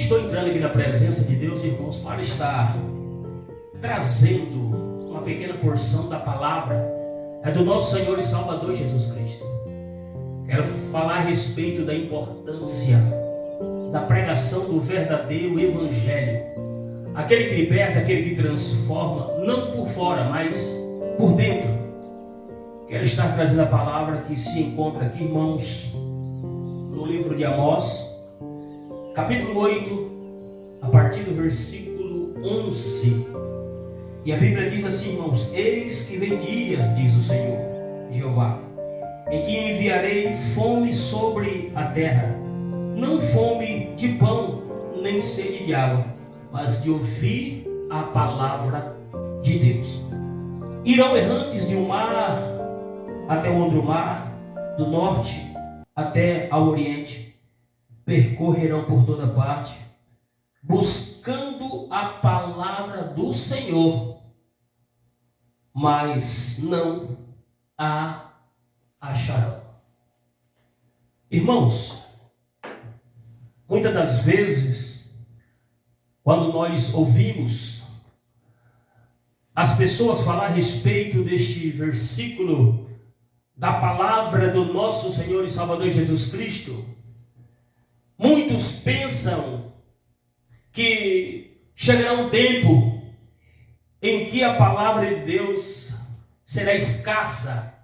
Estou entrando aqui na presença de Deus, irmãos, para estar trazendo uma pequena porção da palavra do nosso Senhor e Salvador Jesus Cristo. Quero falar a respeito da importância da pregação do verdadeiro Evangelho. Aquele que liberta, aquele que transforma, não por fora, mas por dentro. Quero estar trazendo a palavra que se encontra aqui, irmãos, no livro de Amós, capítulo 8, a partir do versículo 11. E a Bíblia diz assim, irmãos: eis que vem dias, diz o Senhor, Jeová, em que enviarei fome sobre a terra, não fome de pão, nem sede de água, mas de ouvir a palavra de Deus. Irão errantes de um mar até o outro mar, do norte até ao oriente, percorrerão por toda parte, buscando a palavra do Senhor, mas não a acharão. Irmãos, muitas das vezes, quando nós ouvimos as pessoas falar a respeito deste versículo da palavra do nosso Senhor e Salvador Jesus Cristo, muitos pensam que chegará um tempo em que a palavra de Deus será escassa,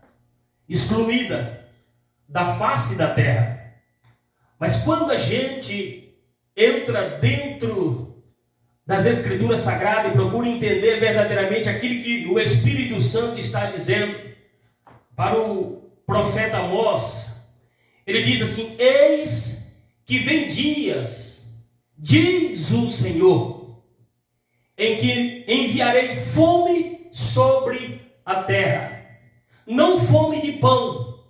excluída da face da terra. Mas quando a gente entra dentro das Escrituras Sagradas e procura entender verdadeiramente aquilo que o Espírito Santo está dizendo para o profeta Amós, ele diz assim: eis que vem dias, diz o Senhor, em que enviarei fome sobre a terra, não fome de pão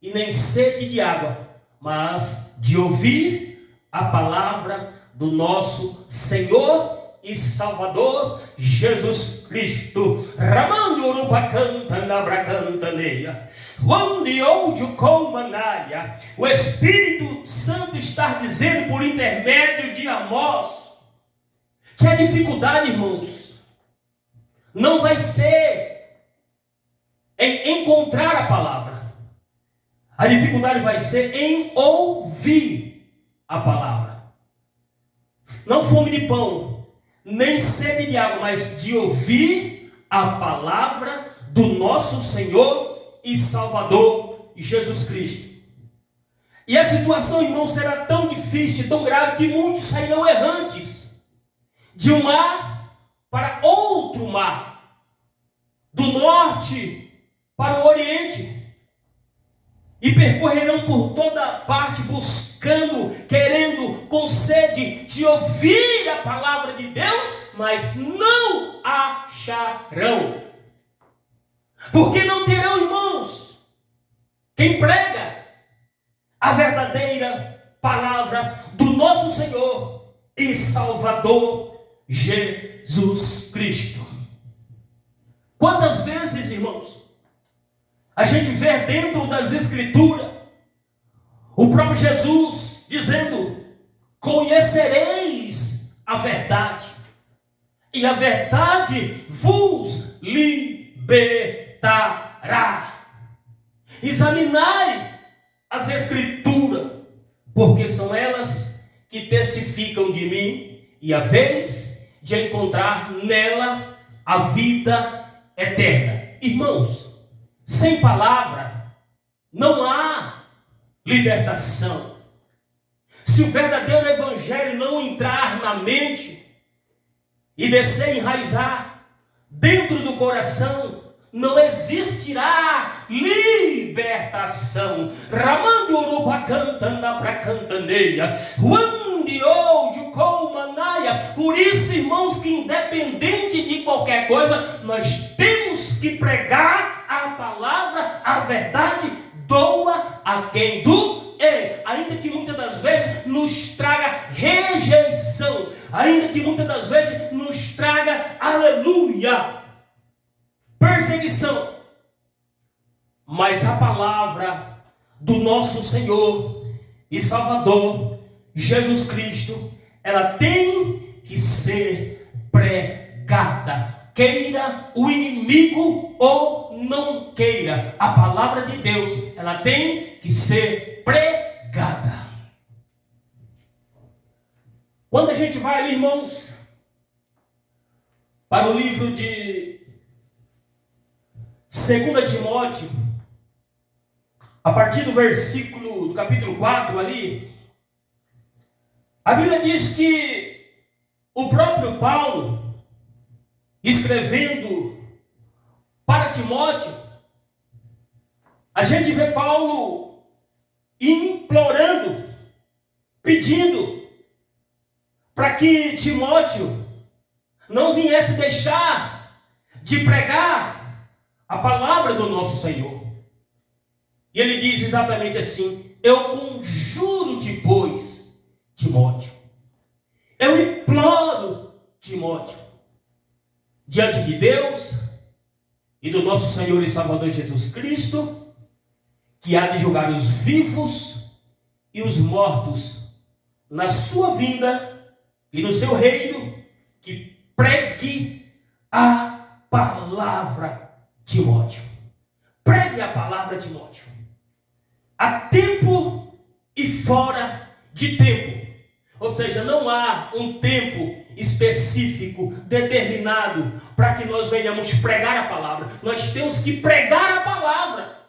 e nem sede de água, mas de ouvir a palavra do nosso Senhor e Salvador Jesus Cristo. Ramando urupa canta na bracantaneia, onde oude colmanaia. O Espírito Santo está dizendo por intermédio de Amós que a dificuldade, irmãos, não vai ser em encontrar a palavra. A dificuldade vai ser em ouvir a palavra. Não fome de pão, nem sede de água, mas de ouvir a palavra do nosso Senhor e Salvador Jesus Cristo. E a situação, irmão, será tão difícil, tão grave, que muitos sairão errantes de um mar para outro mar, do norte para o oriente, e percorrerão por toda parte buscando, querendo, com sede de ouvir a palavra de Deus, mas não acharão. Porque não terão, irmãos, quem prega a verdadeira palavra do nosso Senhor e Salvador Jesus Cristo. Quantas vezes, irmãos, a gente vê dentro das Escrituras o próprio Jesus dizendo: conhecereis a verdade, e a verdade vos libertará. Examinai as Escrituras, porque são elas que testificam de mim, e a vez de encontrar nela a vida eterna. Irmãos, sem palavra não há libertação. Se o verdadeiro Evangelho não entrar na mente e descer, enraizar dentro do coração, não existirá libertação. Ramando uruba cantando pra cantaneia, onde oude colmanaia. Por isso, irmãos, que independente de qualquer coisa, nós temos que pregar a palavra, a verdade, doa a quem doer, ainda que muitas das vezes nos traga rejeição, ainda que muitas das vezes nos traga, aleluia, perseguição. Mas a palavra do nosso Senhor e Salvador Jesus Cristo ela tem que ser pregada. Queira o inimigo ou não queira, a palavra de Deus, ela tem que ser pregada. Quando a gente vai ali, irmãos, para o livro de 2 Timóteo, a partir do capítulo 4 ali, a Bíblia diz que o próprio Paulo, escrevendo para Timóteo, a gente vê Paulo implorando, pedindo para que Timóteo não viesse deixar de pregar a palavra do nosso Senhor. E ele diz exatamente assim: eu conjuro-te, pois, Timóteo, eu imploro, Timóteo, diante de Deus e do nosso Senhor e Salvador Jesus Cristo, que há de julgar os vivos e os mortos na sua vinda e no seu reino, que pregue a palavra, Timóteo. Pregue a palavra, Timóteo. Há tempo e fora de tempo. Ou seja, não há um tempo específico, determinado, para que nós venhamos pregar a palavra. Nós temos que pregar a palavra.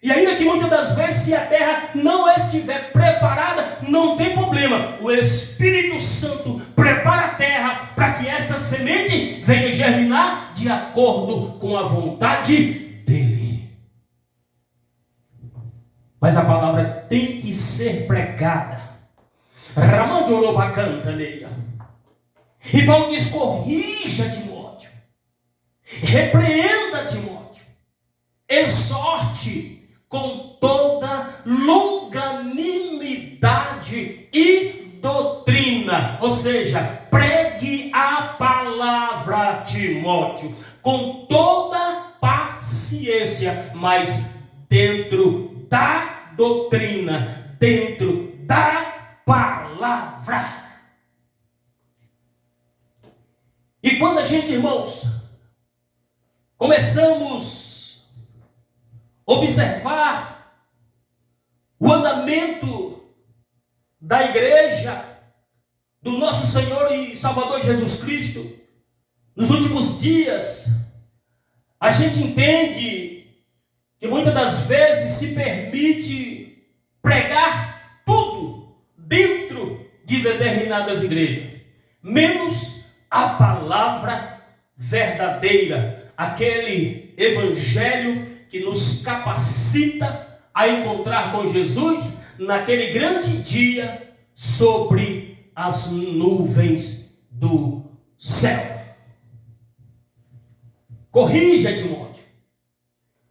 E ainda que muitas das vezes, se a terra não estiver preparada, não tem problema. O Espírito Santo prepara a terra para que esta semente venha germinar de acordo com a vontade dele. Mas a palavra tem que ser pregada. E Paulo diz: corrija Timóteo, repreenda Timóteo, exorte com toda longanimidade e doutrina. Ou seja, pregue a palavra, Timóteo, com toda paciência, mas dentro da doutrina, dentro da palavra. E quando a gente, irmãos, começamos a observar o andamento da igreja do nosso Senhor e Salvador Jesus Cristo nos últimos dias, a gente entende que muitas das vezes se permite pregar tudo dentro de determinadas igrejas, menos a palavra verdadeira, aquele evangelho que nos capacita a encontrar com Jesus naquele grande dia sobre as nuvens do céu. Corrija, Timóteo,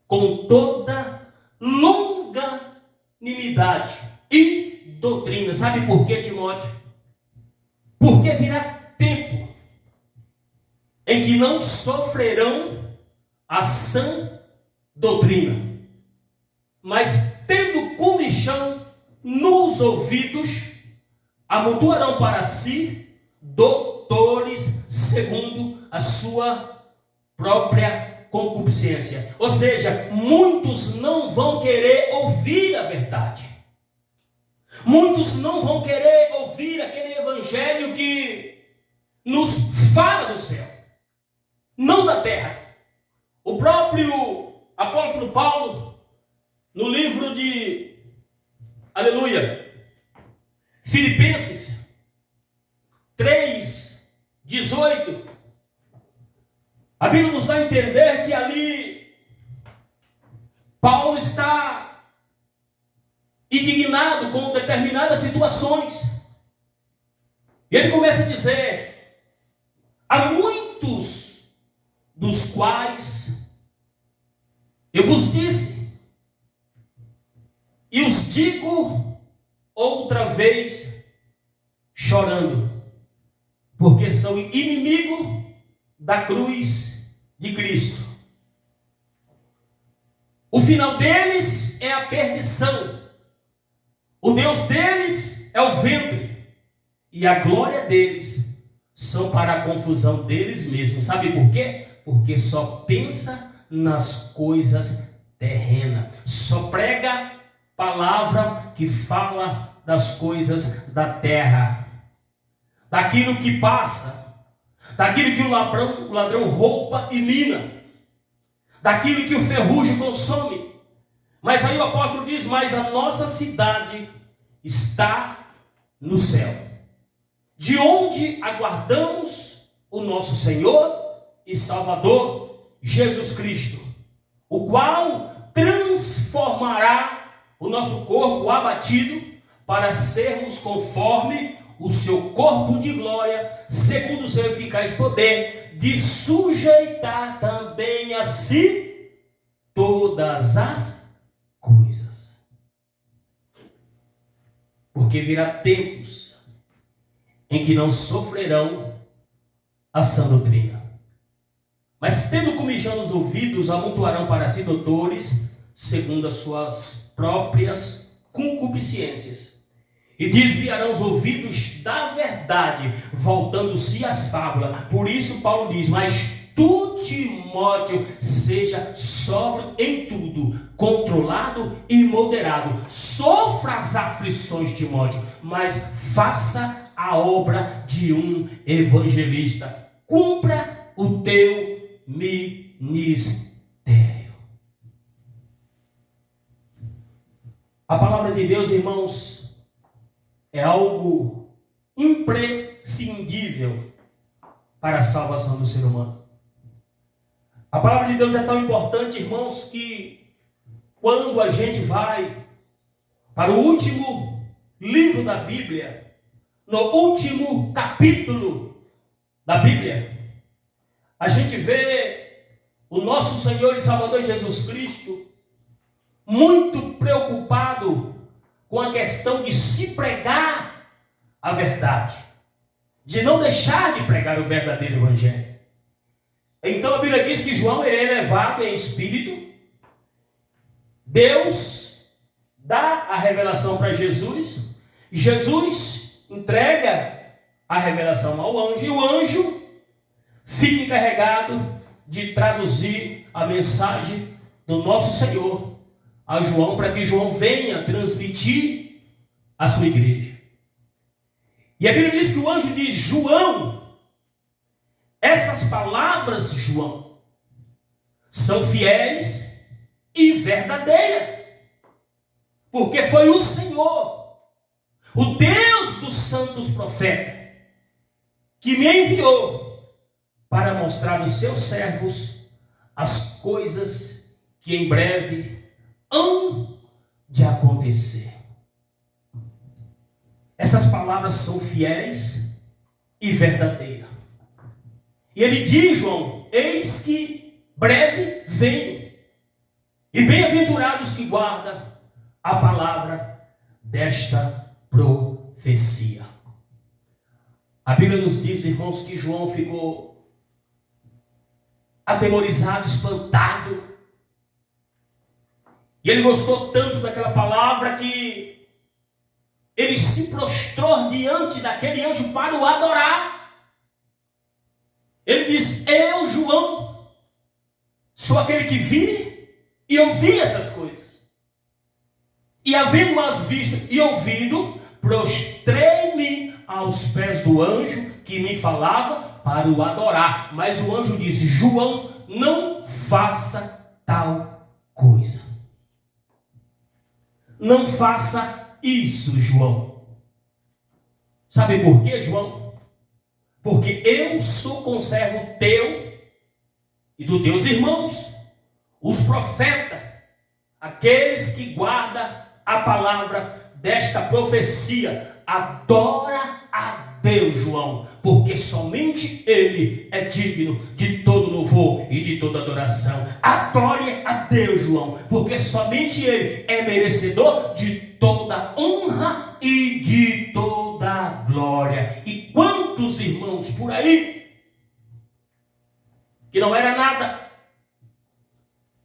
com toda longanimidade e doutrina. Sabe por quê, Timóteo? Porque virá tempo em que não sofrerão a sã doutrina, mas tendo comichão nos ouvidos, amontoarão para si doutores segundo a sua própria concupiscência. Ou seja, muitos não vão querer ouvir a verdade. Muitos não vão querer ouvir aquele evangelho que nos fala do céu, não da terra. O próprio apóstolo Paulo, no livro de Filipenses 3:18, a Bíblia nos dá a entender que ali Paulo está indignado com determinadas situações. E ele começa a dizer: há muitos dos quais eu vos disse, e os digo outra vez, chorando, porque são inimigo da cruz de Cristo. O final deles é a perdição. O Deus deles é o ventre. e a glória deles são para a confusão deles mesmos. Sabe por quê? Porque só pensa nas coisas terrenas, só prega palavra que fala das coisas da terra, daquilo que passa, daquilo que o ladrão rouba e mina, daquilo que o ferrugem consome. Mas aí o apóstolo diz: mas a nossa cidade está no céu, de onde aguardamos o nosso Senhor e Salvador Jesus Cristo, o qual transformará o nosso corpo abatido para sermos conforme o seu corpo de glória, segundo o seu eficaz poder, de sujeitar também a si todas as coisas. Porque virá tempos em que não sofrerão a sã doutrina, mas tendo comichão os ouvidos, amontoarão para si doutores, segundo as suas próprias concupiscências, e desviarão os ouvidos da verdade, voltando-se às fábulas. Por isso Paulo diz: mas tu, Timóteo, seja sóbrio em tudo, controlado e moderado. Sofra as aflições, Timóteo, mas faça a obra de um evangelista. Cumpra o teu ministério. A palavra de Deus, irmãos, é algo imprescindível para a salvação do ser humano. A palavra de Deus é tão importante, irmãos, que quando a gente vai para o último livro da Bíblia, no último capítulo da Bíblia, a gente vê o nosso Senhor e Salvador Jesus Cristo muito preocupado com a questão de se pregar a verdade, de não deixar de pregar o verdadeiro evangelho. Então a Bíblia diz que João é elevado em espírito, Deus dá a revelação para Jesus, Jesus entrega a revelação ao anjo, e o anjo fica encarregado de traduzir a mensagem do nosso Senhor a João, para que João venha transmitir a sua igreja. E a Bíblia diz que o anjo diz: João, essas palavras, João, são fiéis e verdadeiras, porque foi o Senhor, o Deus dos santos profetas, que me enviou para mostrar aos seus servos as coisas que em breve hão de acontecer. Essas palavras são fiéis e verdadeiras. E ele diz, João: eis que breve venho, e bem-aventurados que guardam a palavra desta profecia. A Bíblia nos diz, irmãos, que João ficou atemorizado, espantado, e ele gostou tanto daquela palavra que ele se prostrou diante daquele anjo para o adorar. Ele diz: eu, João, sou aquele que vi e ouvi essas coisas, e havendo-as visto e ouvido, prostrei-me aos pés do anjo que me falava para o adorar. Mas o anjo disse: João, não faça tal coisa. Não faça isso, João. Sabe por quê, João? Porque eu sou conservo teu e dos teus irmãos, os profetas, aqueles que guardam a palavra desta profecia. Adora a Deus, João, porque somente Ele é digno de todo louvor e de toda adoração. Adore a Deus, João, porque somente Ele é merecedor de toda honra e de toda glória. E quantos irmãos por aí que não era nada,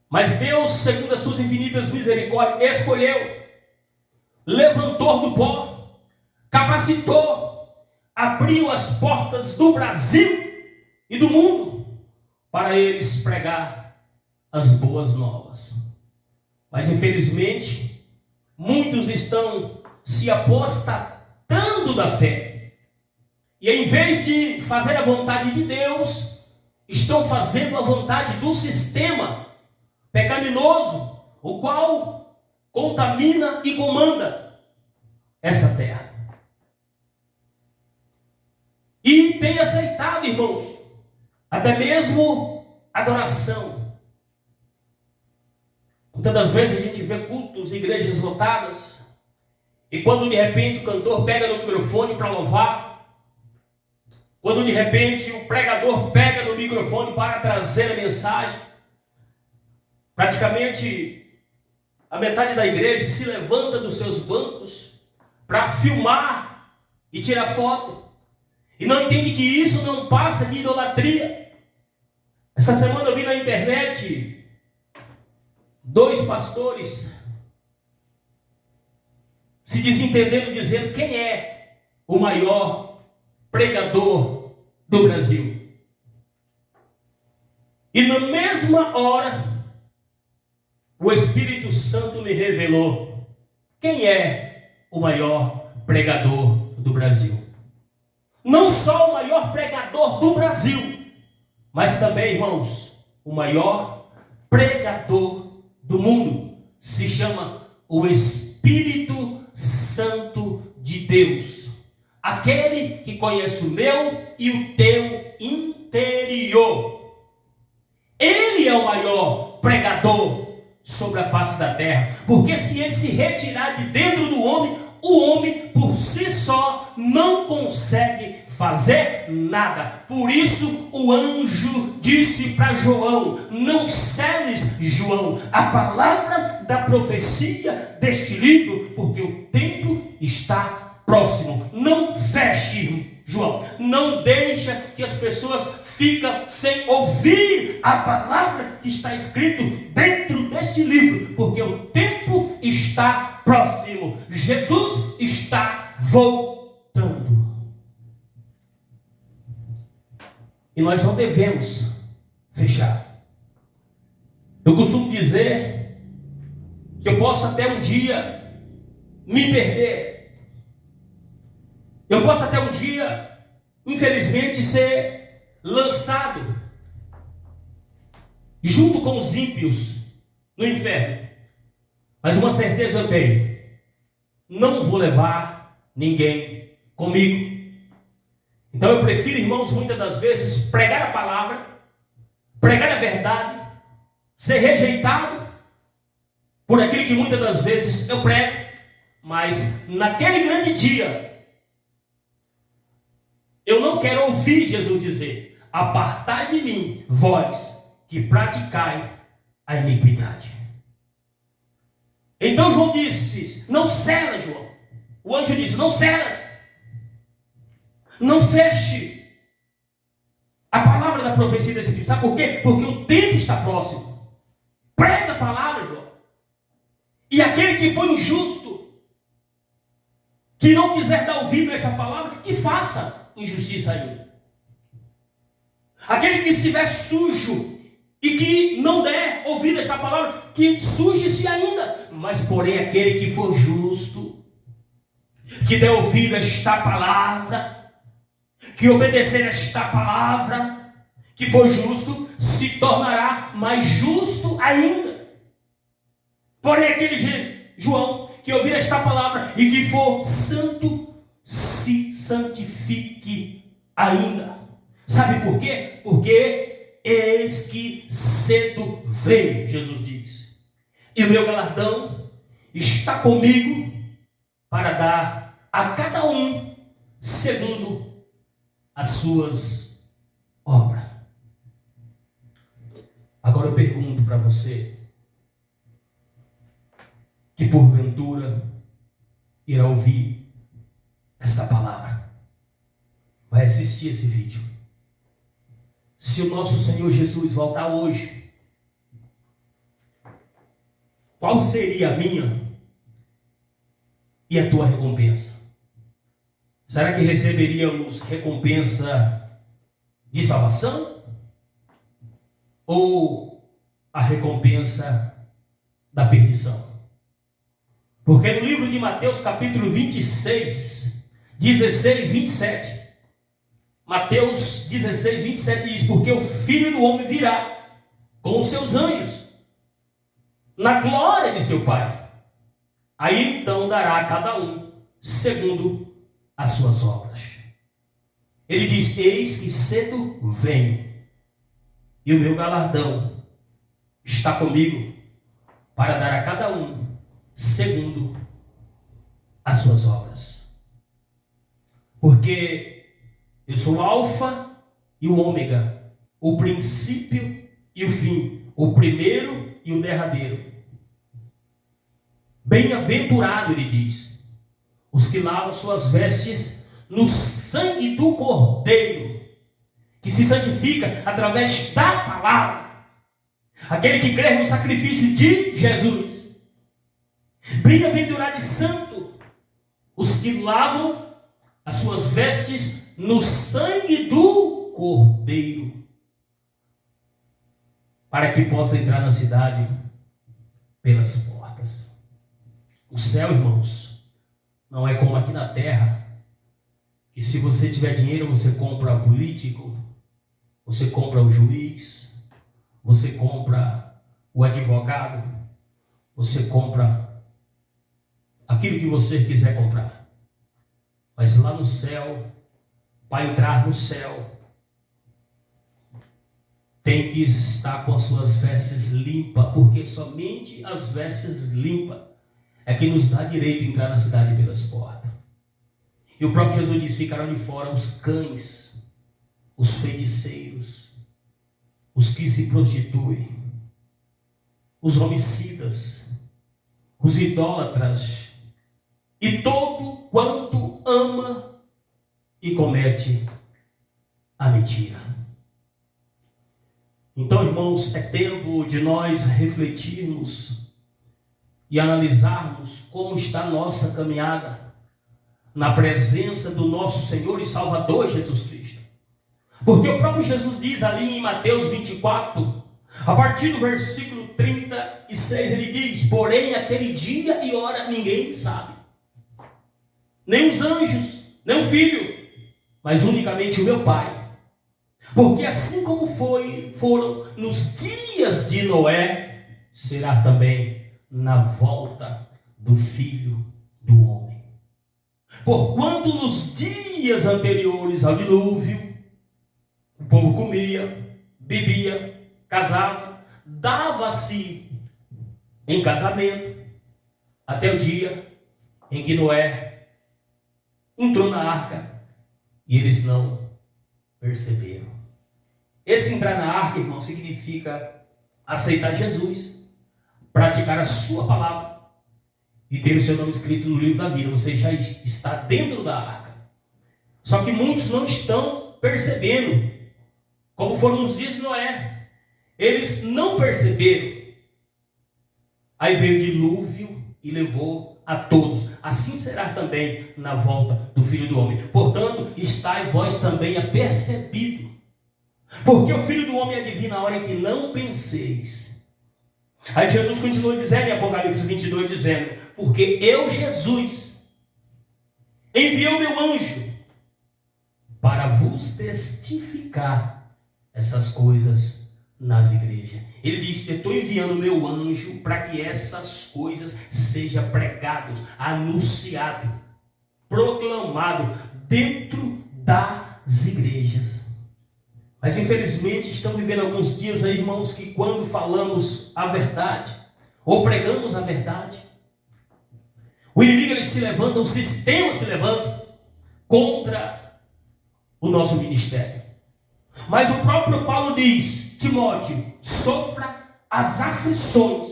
mas Deus, segundo as suas infinitas misericórdias, escolheu, levantou do pó, capacitou, abriu as portas do Brasil e do mundo para eles pregar as boas novas. Mas infelizmente, muitos estão se apostatando da fé. E em vez de fazer a vontade de Deus, estão fazendo a vontade do sistema pecaminoso, o qual contamina e comanda essa terra. E tem aceitado, irmãos, até mesmo adoração. Muitas das vezes a gente vê cultos, igrejas lotadas, e quando de repente o cantor pega no microfone para louvar, quando de repente o pregador pega no microfone para trazer a mensagem, praticamente a metade da igreja se levanta dos seus bancos para filmar e tirar foto. E não entende que isso não passa de idolatria. Essa semana eu vi na internet 2 pastores se desentendendo, dizendo quem é o maior pregador do Brasil. E na mesma hora, o Espírito Santo me revelou quem é o maior pregador do Brasil. Não só o maior pregador do Brasil, mas também, irmãos, o maior pregador do mundo. Se chama o Espírito Santo de Deus. Aquele que conhece o meu e o teu interior. Ele é o maior pregador sobre a face da terra. Porque se ele se retirar de dentro do homem, o homem por si só não consegue fazer nada. Por isso o anjo disse para João: não seles, João, a palavra da profecia deste livro, porque o tempo está próximo. Não feche, João. Não deixa que as pessoas fiquem sem ouvir a palavra que está escrito dentro deste livro, porque o tempo está próximo. Jesus está voltando. E nós não devemos fechar. Eu costumo dizer que eu posso até um dia me perder. Eu posso até um dia, infelizmente, ser lançado junto com os ímpios no inferno. Mas uma certeza eu tenho: não vou levar ninguém comigo. Então eu prefiro, irmãos, muitas das vezes pregar a palavra, pregar a verdade, ser rejeitado por aquilo que muitas das vezes eu prego, mas naquele grande dia eu não quero ouvir Jesus dizer: apartai de mim, vós que praticai a iniquidade. Então João disse: não celas, João. O anjo disse: não celas. Não feche a palavra da profecia desse Cristo. Sabe por quê? Porque o tempo está próximo. Prega a palavra, João. E aquele que foi injusto, que não quiser dar ouvido a esta palavra, que faça injustiça ainda. Aquele que estiver sujo e que não der ouvido a esta palavra, que suje-se ainda. Mas porém aquele que for justo, que der ouvido a esta palavra, que obedecer esta palavra, que for justo, se tornará mais justo ainda. Porém aquele João que ouvir esta palavra e que for santo, se santifique ainda. Sabe por quê? Porque eis que cedo venho, Jesus diz, e o meu galardão está comigo para dar a cada um segundo as suas obras. Agora eu pergunto para você, que porventura irá ouvir esta palavra, vai assistir esse vídeo. Se o nosso Senhor Jesus voltar hoje, qual seria a minha e a tua recompensa? Será que receberíamos recompensa de salvação? Ou a recompensa da perdição? Porque no livro de Mateus, capítulo 26, 16, 27, Mateus 16, 27 diz: porque o Filho do Homem virá com os seus anjos, na glória de seu Pai. Aí então dará a cada um segundo as suas obras. Ele diz: eis que cedo venho, e o meu galardão está comigo, para dar a cada um segundo as suas obras. Porque eu sou o Alfa e o Ômega, o princípio e o fim, o primeiro e o derradeiro. Bem-aventurado, ele diz, os que lavam suas vestes no sangue do Cordeiro, que se santifica através da palavra. Aquele que crê no sacrifício de Jesus. Bem-aventurado e santo os que lavam as suas vestes no sangue do Cordeiro, para que possa entrar na cidade pelas portas. O céu, irmãos, não é como aqui na terra, que se você tiver dinheiro, você compra o político, você compra o juiz, você compra o advogado, você compra aquilo que você quiser comprar. Mas lá no céu, para entrar no céu, tem que estar com as suas vestes limpas, porque somente as vestes limpas é que nos dá direito a entrar na cidade pelas portas. E o próprio Jesus diz: ficarão de fora os cães, os feiticeiros, os que se prostituem, os homicidas, os idólatras, e todo quanto ama e comete a mentira. Então, irmãos, é tempo de nós refletirmos e analisarmos como está a nossa caminhada na presença do nosso Senhor e Salvador Jesus Cristo. Porque o próprio Jesus diz ali em Mateus 24, a partir do versículo 36, ele diz: porém, aquele dia e hora ninguém sabe, nem os anjos, nem o Filho, mas unicamente o meu Pai. Porque assim como foram nos dias de Noé, será também na volta do Filho do Homem. Porquanto nos dias anteriores ao dilúvio, o povo comia, bebia, casava, dava-se em casamento, até o dia em que Noé entrou na arca e eles não perceberam. Esse entrar na arca, irmão, significa aceitar Jesus, praticar a sua palavra e ter o seu nome escrito no livro da vida. Você já está dentro da arca. Só que muitos não estão percebendo, como foram os dias de Noé. Eles não perceberam. Aí veio o dilúvio e levou a todos. Assim será também na volta do Filho do Homem. Portanto, estai vós também apercebido, porque o Filho do Homem advina a hora em que não penseis. Aí Jesus continua dizendo em Apocalipse 22, dizendo: porque eu, Jesus, enviei o meu anjo para vos testificar essas coisas nas igrejas. Ele disse: eu estou enviando o meu anjo para que essas coisas sejam pregadas, anunciadas, proclamadas dentro das igrejas. Mas infelizmente estamos vivendo alguns dias aí, irmãos, que quando falamos a verdade, ou pregamos a verdade, o inimigo ele se levanta, o sistema se levanta contra o nosso ministério. Mas o próprio Paulo diz: Timóteo, sofra as aflições,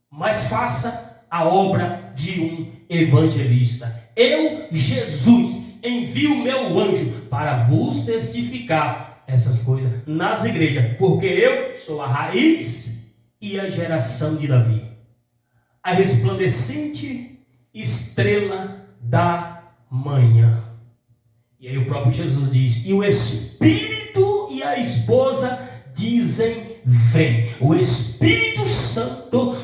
mas faça a obra de um evangelista. Eu, Jesus, envio o meu anjo para vos testificar essas coisas nas igrejas, porque eu sou a raiz e a geração de Davi, a resplandecente estrela da manhã. E aí o próprio Jesus diz: e o Espírito e a esposa dizem: vem. O Espírito Santo,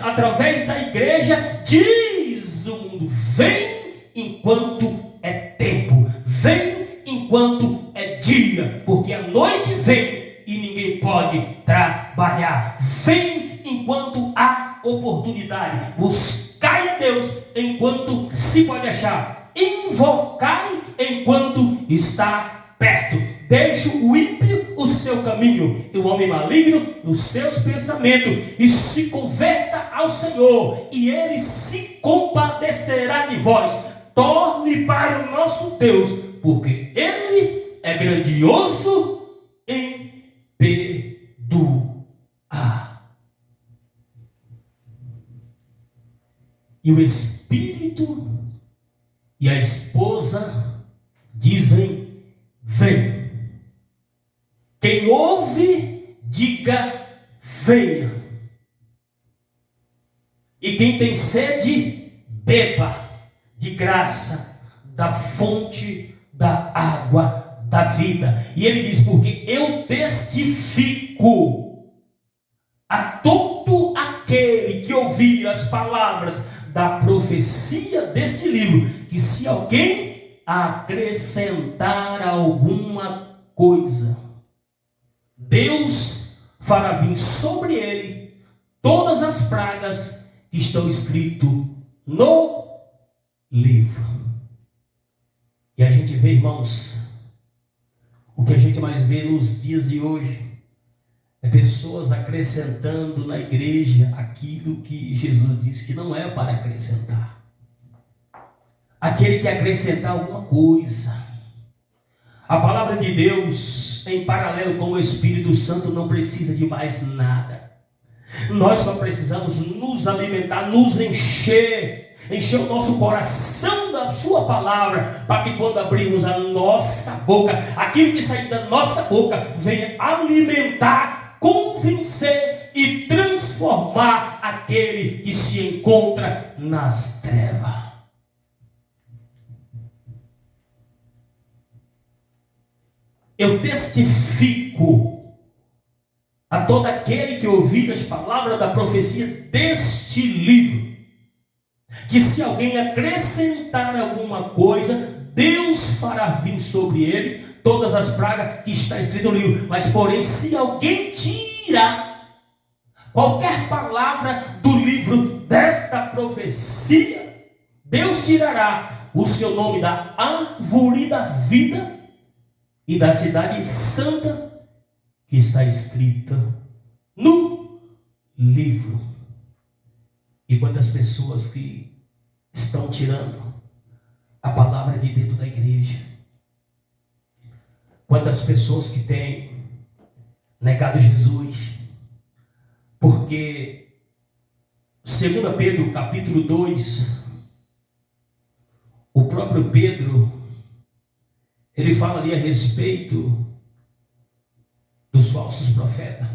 através da igreja, diz o mundo: vem enquanto é tempo, vem enquanto é dia, porque a noite vem e ninguém pode trabalhar. Vem enquanto há oportunidade. Buscai a Deus enquanto se pode achar. Invocai enquanto está perto. Deixe o ímpio o seu caminho, e o homem maligno os seus pensamentos, e se converta ao Senhor, e Ele se compadecerá de vós. Torne para o nosso Deus, porque Ele é grandioso em perdoar. E o Espírito e a esposa dizem: vem. Quem ouve, diga: venha. E quem tem sede, beba de graça da fonte da água da vida. E ele diz: porque eu testifico a todo aquele que ouvir as palavras da profecia deste livro, que se alguém acrescentar alguma coisa, Deus fará vir sobre ele todas as pragas que estão escritas no livro. E a gente vê, irmãos, o que a gente mais vê nos dias de hoje é pessoas acrescentando na igreja aquilo que Jesus disse que não é para acrescentar. Aquele que acrescentar alguma coisa. A palavra de Deus, em paralelo com o Espírito Santo, não precisa de mais nada. Nós só precisamos nos alimentar, nos encher o nosso coração da sua palavra, para que quando abrirmos a nossa boca, aquilo que sair da nossa boca venha alimentar, convencer e transformar aquele que se encontra nas trevas. Eu testifico a todo aquele que ouvir as palavras da profecia deste livro, que se alguém acrescentar alguma coisa, Deus fará vir sobre ele todas as pragas que está escrito no livro. Mas porém, se alguém tirar qualquer palavra do livro desta profecia, Deus tirará o seu nome da árvore da vida e da cidade santa que está escrita no livro. E quantas pessoas que estão tirando a palavra de dentro da igreja. Quantas pessoas que têm negado Jesus. Porque 2 Pedro capítulo 2, o próprio Pedro, ele fala ali a respeito dos falsos profetas.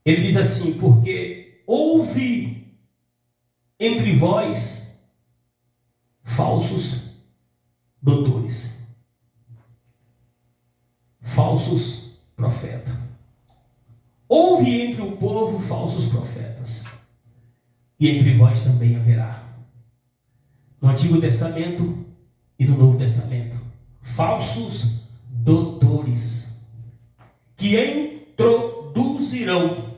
Ele diz assim: porque houve entre vós falsos doutores, falsos profetas. Houve entre o povo falsos profetas, e entre vós também haverá. No Antigo Testamento e no Novo Testamento, falsos doutores, que introduzirão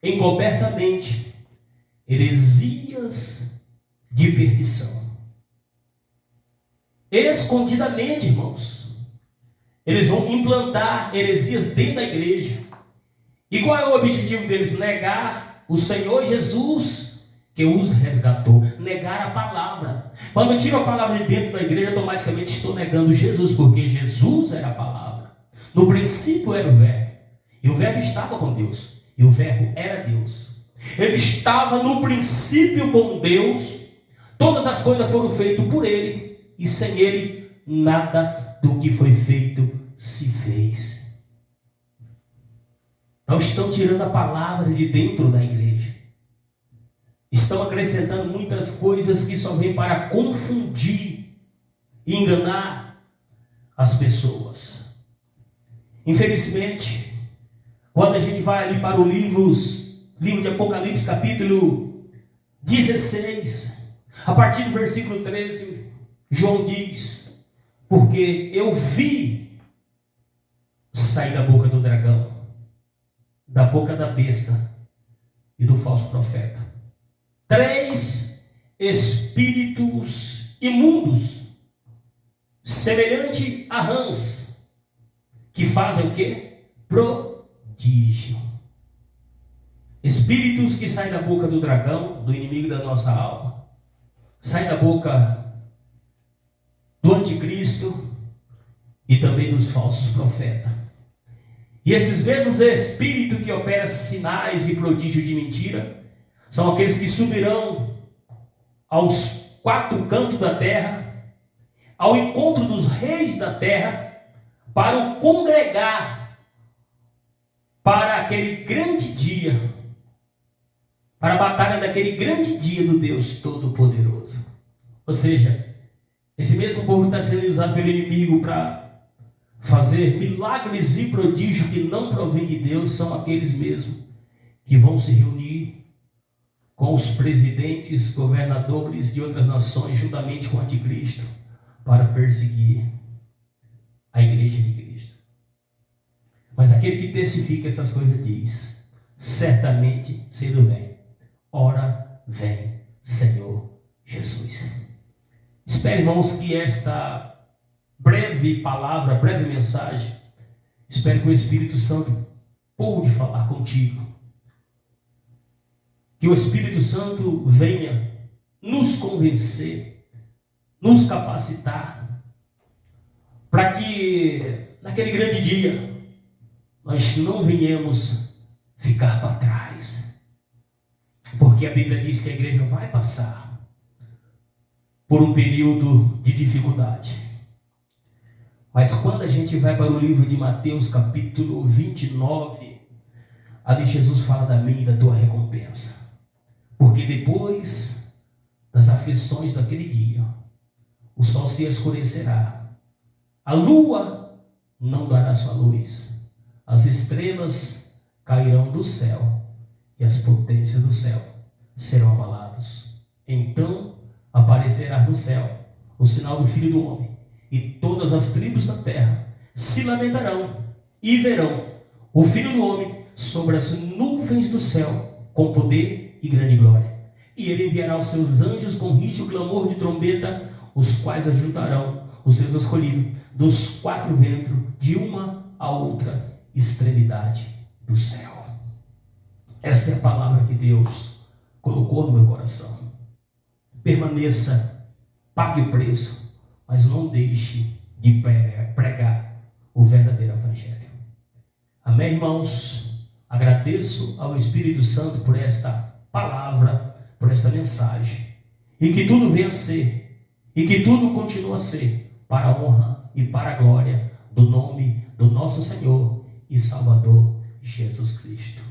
encobertamente heresias de perdição. Escondidamente, irmãos, eles vão implantar heresias dentro da igreja. E qual é o objetivo deles? Negar o Senhor Jesus que os resgatou, negar a palavra. Quando eu tiro a palavra de dentro da igreja, automaticamente estou negando Jesus, porque Jesus era a palavra. No princípio era o verbo, e o verbo estava com Deus, e o verbo era Deus. Ele estava no princípio com Deus. Todas as coisas foram feitas por ele, e sem ele nada do que foi feito se fez. Então estão tirando a palavra de dentro da igreja. estão acrescentando muitas coisas que só vêm para confundir e enganar as pessoas. Infelizmente, quando a gente vai ali para o livro de Apocalipse, capítulo 16, a partir do versículo 13, João diz: porque eu vi sair da boca do dragão, da boca da besta e do falso profeta, 3 espíritos imundos, semelhante a rãs, que fazem o quê? Prodígio. Espíritos que saem da boca do dragão, do inimigo da nossa alma, saem da boca do anticristo e também dos falsos profetas. E esses mesmos espíritos que operam sinais e prodígios de mentira são aqueles que subirão aos 4 cantos da terra, ao encontro dos reis da terra, para o congregar para aquele grande dia, para a batalha daquele grande dia do Deus Todo-Poderoso. Ou seja, esse mesmo povo está sendo usado pelo inimigo para fazer milagres e prodígios que não provém de Deus, são aqueles mesmos que vão se reunir com os presidentes, governadores de outras nações, juntamente com o anticristo, para perseguir a igreja de Cristo. Mas aquele que testifica essas coisas diz: certamente cedo vem, ora vem Senhor Jesus. Espero, irmãos, que esta breve palavra, breve mensagem, espero que o Espírito Santo pôde falar contigo. Que o Espírito Santo venha nos convencer, nos capacitar, para que naquele grande dia nós não venhamos ficar para trás. Porque a Bíblia diz que a igreja vai passar por um período de dificuldade. Mas quando a gente vai para o livro de Mateus, capítulo 29, ali Jesus fala da minha e da tua recompensa. Porque depois das aflições daquele dia, o sol se escurecerá, a lua não dará sua luz, as estrelas cairão do céu e as potências do céu serão abaladas. Então aparecerá no céu o sinal do Filho do Homem, e todas as tribos da terra se lamentarão e verão o Filho do Homem sobre as nuvens do céu, com poder e grande glória. E ele enviará os seus anjos com rígido clamor de trombeta, os quais ajuntarão os seus escolhidos dos 4 ventos, de uma a outra extremidade do céu. Esta é a palavra que Deus colocou no meu coração. Permaneça, pague o preço, mas não deixe de pregar o verdadeiro evangelho. Amém, irmãos? Agradeço ao Espírito Santo por esta palavra, por esta mensagem, e que tudo venha a ser, e que tudo continue a ser, para a honra e para a glória do nome do nosso Senhor e Salvador Jesus Cristo.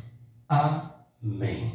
Amém.